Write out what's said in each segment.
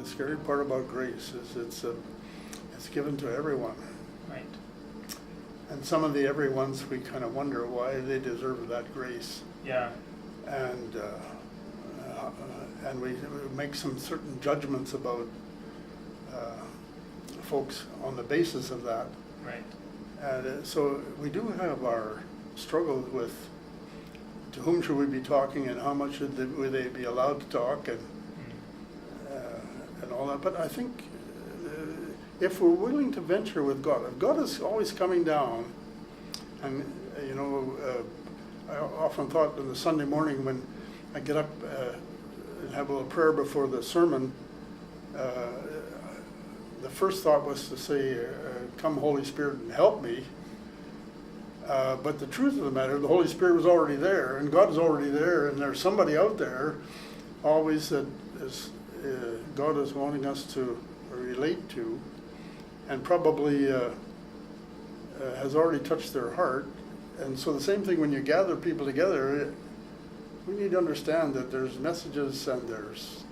scary part about grace is it's given to everyone. Right. And some of the everyone's, we kind of wonder why they deserve that grace. Yeah. And we make some certain judgments about folks on the basis of that. Right. And so we do have our struggles with to whom should we be talking and how much would they be allowed to talk and all that. But I think if we're willing to venture with God, if God is always coming down, and you know, I often thought in the Sunday morning when I get up and have a little prayer before the sermon, the first thought was to say, come Holy Spirit and help me. But the truth of the matter, the Holy Spirit was already there, and God is already there, and there's somebody out there always that is, God is wanting us to relate to, and probably has already touched their heart. And so the same thing when you gather people together, we need to understand that there's messages and there's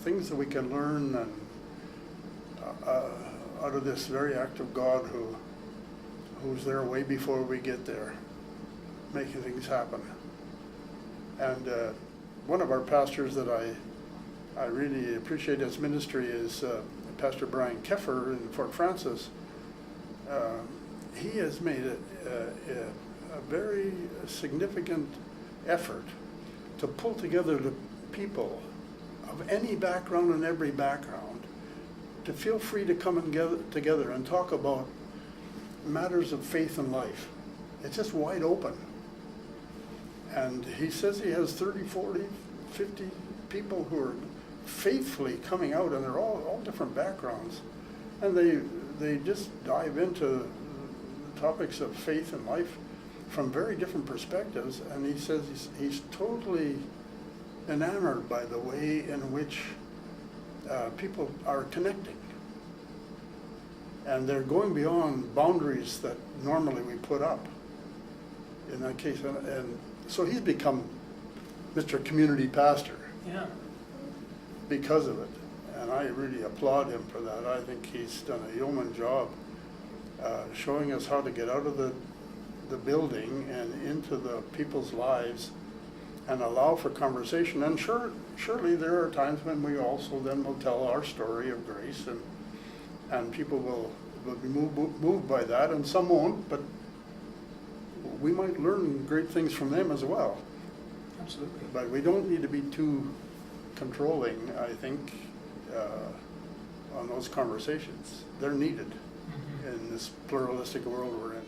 things that we can learn and out of this very active God who's there way before we get there, making things happen. And one of our pastors that I really appreciate his ministry is Pastor Brian Keffer in Fort Francis. He has made a very significant effort to pull together the people of any background and every background to feel free to come and get together and talk about matters of faith and life. It's just wide open. And he says he has 30, 40, 50 people who are faithfully coming out, and they're all different backgrounds. And they just dive into the topics of faith and life from very different perspectives. And he says he's totally enamored by the way in which people are connecting. And they're going beyond boundaries that normally we put up in that case. And so he's become Mr. Community Pastor. Yeah. Because of it. And I really applaud him for that. I think he's done a yeoman job showing us how to get out of the building and into the people's lives and allow for conversation. And surely there are times when we also then will tell our story of grace, and people will be moved by that, and some won't, but we might learn great things from them as well. Absolutely. But we don't need to be too controlling, I think, on those conversations. They're needed in this pluralistic world we're in.